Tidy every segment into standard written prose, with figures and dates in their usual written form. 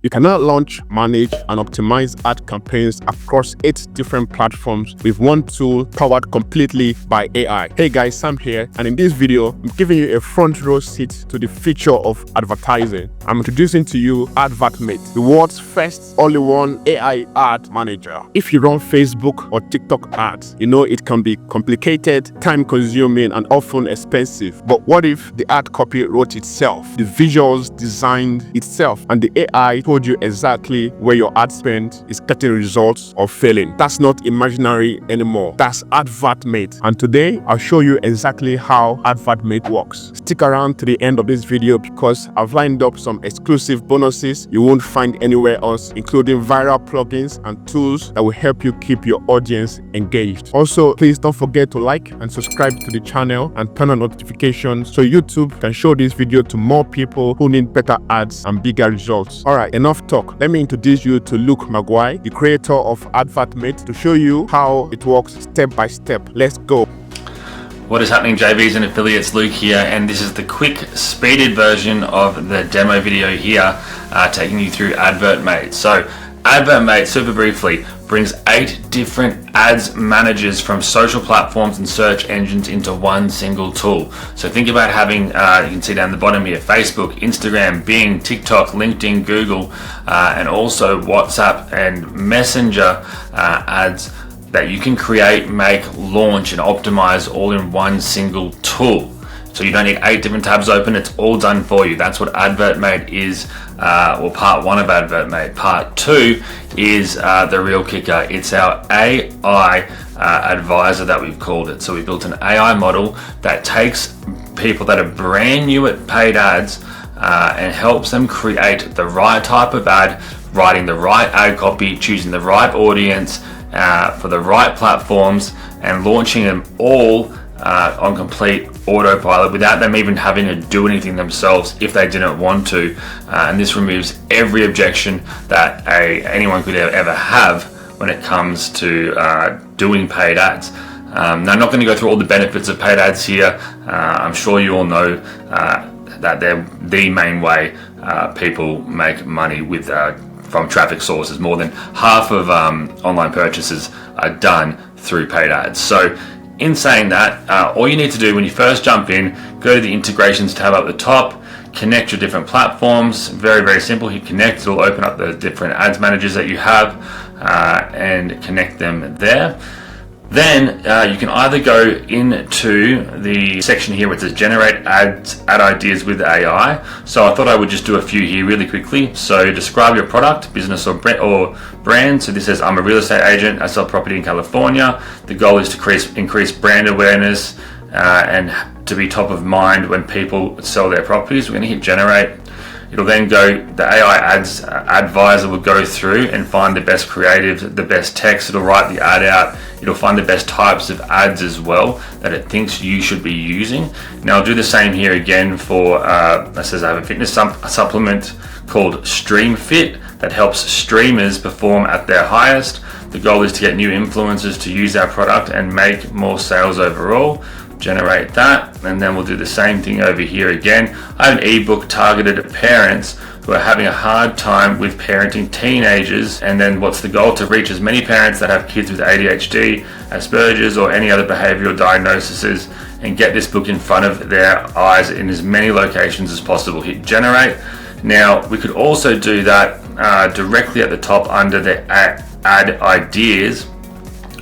You can now launch, manage, and optimize ad campaigns across 8 different platforms with one tool powered completely by AI. Hey guys, Sam here, and in this video, I'm giving you a front row seat to the future of advertising. I'm introducing to you Advertmate, the world's first all-in-one AI ad manager. If you run Facebook or TikTok ads, you know it can be complicated, time-consuming, and often expensive. But what if the ad copy wrote itself, the visuals designed itself, and the AI told you exactly where your ad spend is getting results or failing? That's not imaginary anymore. That's Advertmate. And today, I'll show you exactly how Advertmate works. Stick around to the end of this video because I've lined up some exclusive bonuses you won't find anywhere else, including viral plugins and tools that will help you keep your audience engaged. Also, please don't forget to like and subscribe to the channel and turn on notifications so YouTube can show this video to more people who need better ads and bigger results. Alright, enough talk. Let me introduce you to Luke Maguire, the creator of Advertmate, to show you how it works step by step. Let's go. What is happening, JVs and affiliates? Luke here, and this is the quick speeded version of the demo video here, taking you through Advertmate. So Advertmate, super briefly, brings 8 different ads managers from social platforms and search engines into one single tool. So think about having, you can see down the bottom here, Facebook, Instagram, Bing, TikTok, LinkedIn, Google, and also WhatsApp and Messenger ads that you can create, make, launch, and optimize all in one single tool. So you don't need 8 different tabs open, it's all done for you. That's what Advertmate is, well, part 1 of Advertmate. Part 2 is the real kicker. It's our AI advisor that we've called it. So we built an AI model that takes people that are brand new at paid ads and helps them create the right type of ad, writing the right ad copy, choosing the right audience, for the right platforms, and launching them all on complete autopilot without them even having to do anything themselves if they didn't want to. And this removes every objection that anyone could ever have when it comes to doing paid ads. Now, I'm not going to go through all the benefits of paid ads here. I'm sure you all know that they're the main way people make money with from traffic sources. More than half of online purchases are done through paid ads. So in saying that, all you need to do when you first jump in, go to the integrations tab up the top, connect your different platforms. Very, very simple. Hit connect, it'll open up the different ads managers that you have and connect them there. Then you can either go into the section here where it says generate ad ideas with AI. So I thought I would just do a few here really quickly. So describe your product, business or brand. So this says, I'm a real estate agent, I sell property in California. The goal is to increase brand awareness and to be top of mind when people sell their properties. We're going to hit generate. It'll then go, the AI ads advisor will go through and find the best creative, the best text. It'll write the ad out. It'll find the best types of ads as well that it thinks you should be using. Now I'll do the same here again for, it says I have a fitness supplement called Stream Fit that helps streamers perform at their highest. The goal is to get new influencers to use our product and make more sales overall. Generate that, and then we'll do the same thing over here again. I have an ebook targeted at parents who are having a hard time with parenting teenagers, and then what's the goal? To reach as many parents that have kids with ADHD, Asperger's, or any other behavioral diagnoses, and get this book in front of their eyes in as many locations as possible. Hit generate. Now we could also do that directly at the top under the ad ideas,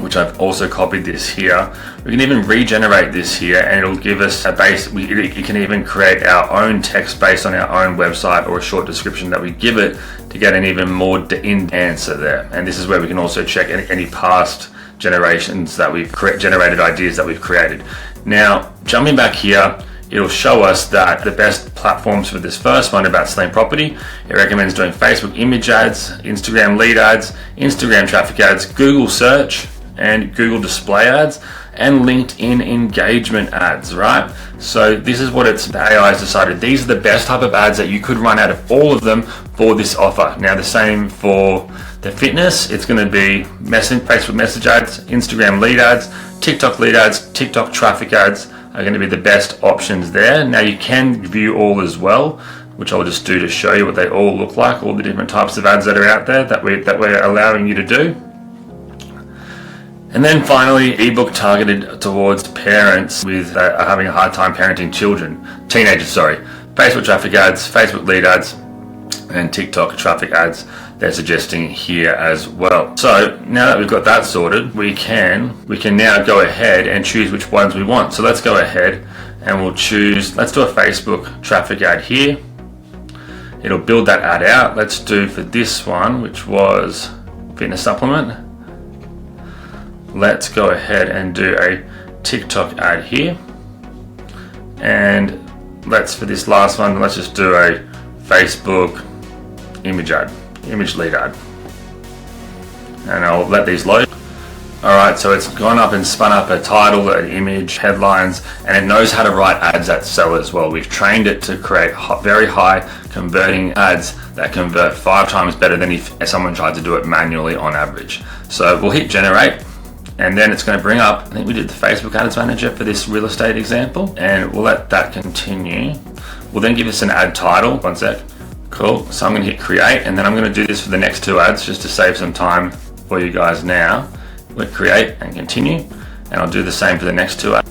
which I've also copied this here. We can even regenerate this here and it'll give us a base. You can even create our own text based on our own website or a short description that we give it to get an even more in answer there. And this is where we can also check any past generations that we've generated ideas that we've created. Now, jumping back here, it'll show us that the best platforms for this first one about selling property. It recommends doing Facebook image ads, Instagram lead ads, Instagram traffic ads, Google search, and Google display ads, and LinkedIn engagement ads, right? So this is what the AI has decided. These are the best type of ads that you could run out of all of them for this offer. Now the same for the fitness, it's going to be Facebook message ads, Instagram lead ads, TikTok lead ads, TikTok traffic ads are going to be the best options there. Now you can view all as well, which I'll just do to show you what they all look like, all the different types of ads that are out there that we're allowing you to do. And then finally, ebook targeted towards parents with having a hard time parenting teenagers, Facebook traffic ads, Facebook lead ads, and TikTok traffic ads they're suggesting here as well. So now that we've got that sorted, we can now go ahead and choose which ones we want. So let's go ahead and we'll choose, let's do a Facebook traffic ad here. It'll build that ad out. Let's do for this one, which was fitness supplement. Let's go ahead and do a TikTok ad here. And let's, for this last one, let's just do a Facebook image lead ad. And I'll let these load. Alright, so it's gone up and spun up a title, an image, headlines, and it knows how to write ads that sell as well. We've trained it to create very high converting ads that convert 5 times better than if someone tried to do it manually on average. So we'll hit generate, and then it's going to bring up, I think we did the Facebook Ads Manager for this real estate example, and we'll let that continue. We'll then give us an ad title. One sec. Cool. So I'm going to hit create, and then I'm going to do this for the next 2 ads just to save some time for you guys now. Click create and continue, and I'll do the same for the next 2 ads.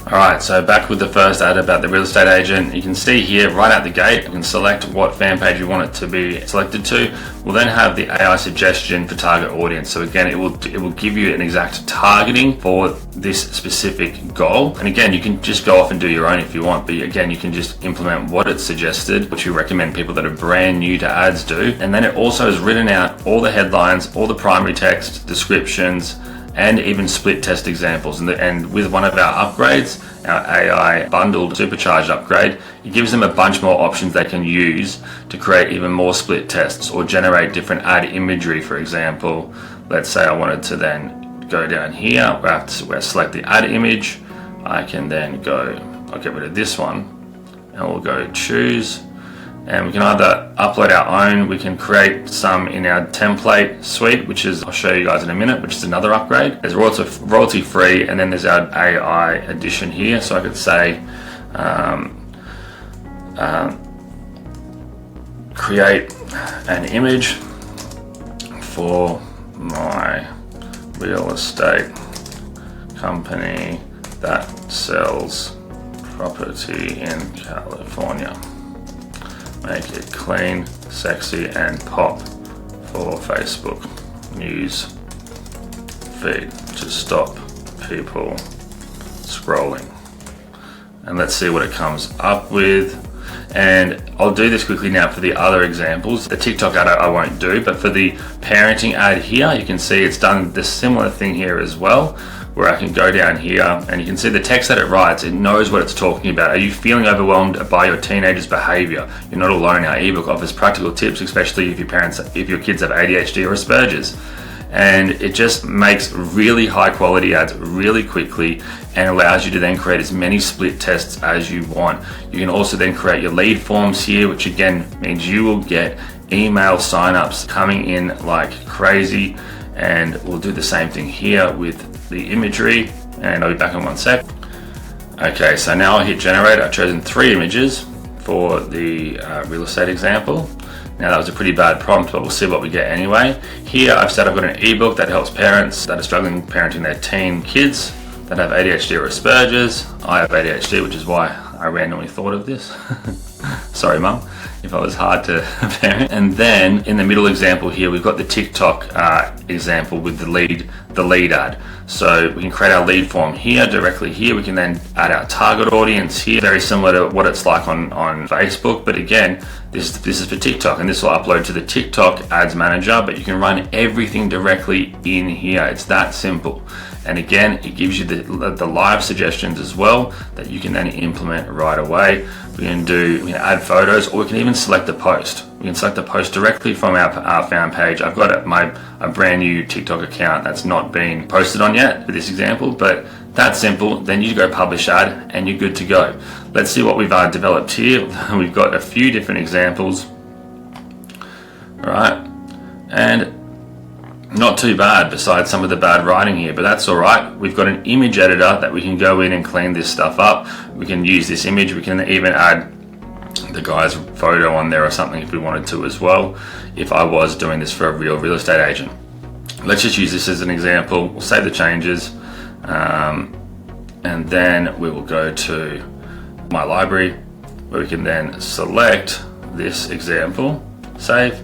Alright, so back with the first ad about the real estate agent. You can see here right out the gate, you can select what fan page you want it to be selected to. We'll then have the AI suggestion for target audience. So again, it will give you an exact targeting for this specific goal. And again, you can just go off and do your own if you want, but again, you can just implement what it's suggested, which we recommend people that are brand new to ads do. And then it also has written out all the headlines, all the primary text, descriptions, and even split test examples. And with one of our upgrades, our AI bundled supercharged upgrade, it gives them a bunch more options they can use to create even more split tests or generate different ad imagery. For example, let's say I wanted to then go down here, where I select the ad image. I can then go, I'll get rid of this one, and we'll go choose. And we can either upload our own, we can create some in our template suite, which is, I'll show you guys in a minute, which is another upgrade. There's royalty free, and then there's our AI edition here. So I could say, create an image for my real estate company that sells property in California. Make it clean, sexy, and pop for Facebook news feed to stop people scrolling. And let's see what it comes up with. And I'll do this quickly now for the other examples. The TikTok ad I won't do, but for the parenting ad here, you can see it's done the similar thing here as well, where I can go down here and you can see the text that it writes, it knows what it's talking about. Are you feeling overwhelmed by your teenager's behavior? You're not alone. Our ebook offers practical tips, especially if your kids have ADHD or Asperger's. And it just makes really high quality ads really quickly and allows you to then create as many split tests as you want. You can also then create your lead forms here, which again means you will get email signups coming in like crazy. And we'll do the same thing here with the imagery, and I'll be back in 1 sec. Okay, so now I'll hit generate. I've chosen 3 images for the real estate example. Now that was a pretty bad prompt, but we'll see what we get anyway. Here I've said I've got an ebook that helps parents that are struggling parenting their teen kids that have ADHD or Asperger's. I have ADHD, which is why I randomly thought of this. Sorry, Mum, if I was hard to parent. And then in the middle example here, we've got the TikTok example with the lead ad. So we can create our lead form here, directly here. We can then add our target audience here, very similar to what it's like on Facebook. But again, this is for TikTok, and this will upload to the TikTok Ads Manager, but you can run everything directly in here. It's that simple. And again, it gives you the live suggestions as well that you can then implement right away. We can add photos, or we can even select a post. We can select a post directly from our fan page. I've got a brand new TikTok account that's not been posted on yet for this example, but that's simple. Then you go publish ad and you're good to go. Let's see what we've developed here. We've got a few different examples. All right, and not too bad besides some of the bad writing here, but that's all right. We've got an image editor that we can go in and clean this stuff up. We can use this image. We can even add the guy's photo on there or something if we wanted to as well, if I was doing this for a real estate agent. Let's just use this as an example. We'll save the changes, and then we will go to my library, where we can then select this example, save,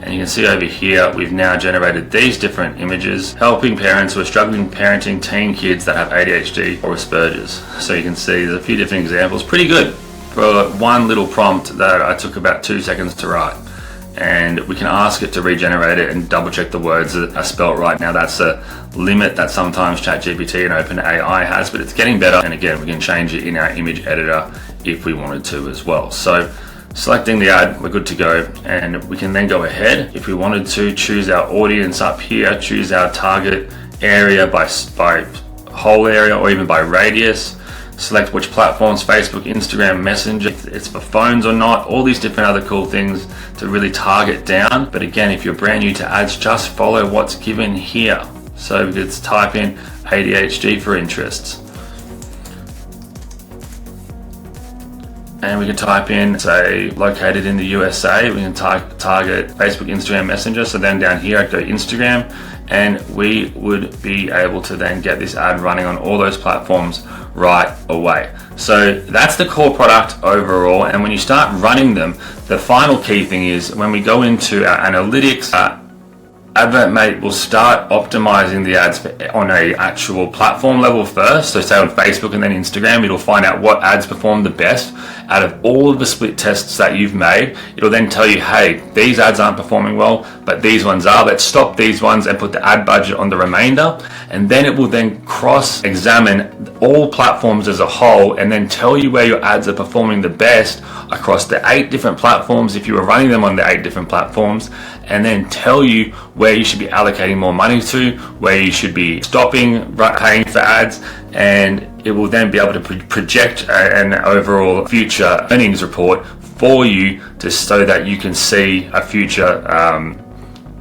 and you can see over here we've now generated these different images helping parents who are struggling parenting teen kids that have ADHD or Asperger's. So you can see there's a few different examples, pretty good for one little prompt that I took about 2 seconds to write. And we can ask it to regenerate it and double check the words that are spelt right. Now that's a limit that sometimes ChatGPT and OpenAI has, but it's getting better. And again, we can change it in our image editor if we wanted to as well. So selecting the ad, we're good to go. And we can then go ahead, if we wanted to, choose our audience up here, choose our target area by whole area or even by radius. Select which platforms, Facebook, Instagram, Messenger, if it's for phones or not, all these different other cool things to really target down. But again, if you're brand new to ads, just follow what's given here. So let's type in ADHD for interests. And we can type in, say, located in the USA. We can target Facebook, Instagram, Messenger. So then down here, I'd go Instagram, and we would be able to then get this ad running on all those platforms right away. So that's the core product overall. And when you start running them, the final key thing is when we go into our analytics, Advertmate will start optimizing the ads on a actual platform level first. So say on Facebook and then Instagram, it'll find out what ads perform the best out of all of the split tests that you've made. It'll then tell you, hey, these ads aren't performing well, but these ones are. Let's stop these ones and put the ad budget on the remainder. And then it will then cross-examine all platforms as a whole and then tell you where your ads are performing the best across the 8 different platforms if you were running them on the 8 different platforms, and then tell you where you should be allocating more money to, where you should be stopping paying for ads, and it will then be able to project an overall future earnings report for you so that you can see a future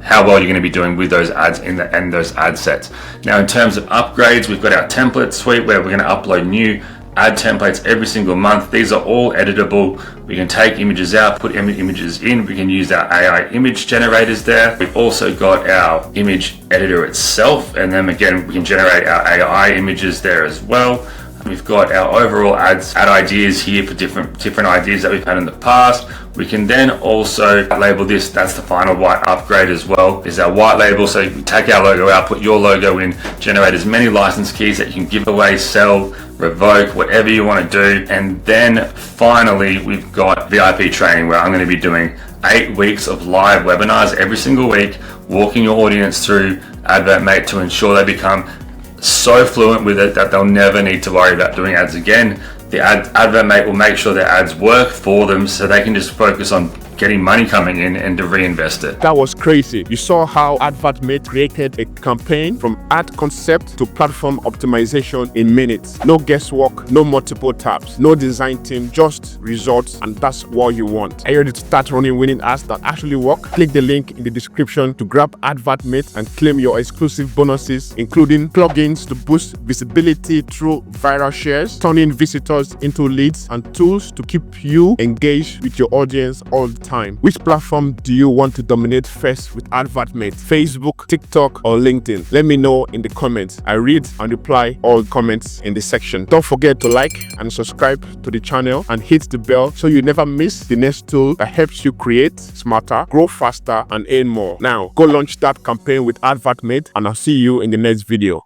how well you're going to be doing with those ads and those ad sets. Now in terms of upgrades, we've got our template suite where we're going to upload new ad templates every single month. These are all editable. We can take images out, put images in. We can use our AI image generators there. We've also got our image editor itself, and then again we can generate our AI images there as well. We've got our overall ad ideas here for different ideas that we've had in the past. We can then also label this, that's the final white upgrade as well, is our white label. So you take our logo out, put your logo in, generate as many license keys that you can give away, sell, revoke, whatever you want to do. And then finally, we've got VIP training where I'm going to be doing 8 weeks of live webinars every single week, walking your audience through Advertmate to ensure they become so fluent with it that they'll never need to worry about doing ads again. The Advertmate will make sure their ads work for them so they can just focus on getting money coming in and to reinvest it. That was crazy. You saw how Advertmate created a campaign from ad concept to platform optimization in minutes. No guesswork, no multiple tabs, no design team, just results, and that's what you want. Are you ready to start running winning ads that actually work? Click the link in the description to grab Advertmate and claim your exclusive bonuses, including plugins to boost visibility through viral shares, turning visitors into leads, and tools to keep you engaged with your audience all the time. Which platform do you want to dominate first with Advertmate? Facebook, TikTok, or LinkedIn? Let me know in the comments. I read and reply all comments in the section. Don't forget to like and subscribe to the channel and hit the bell so you never miss the next tool that helps you create smarter, grow faster, and earn more. Now, go launch that campaign with Advertmate, and I'll see you in the next video.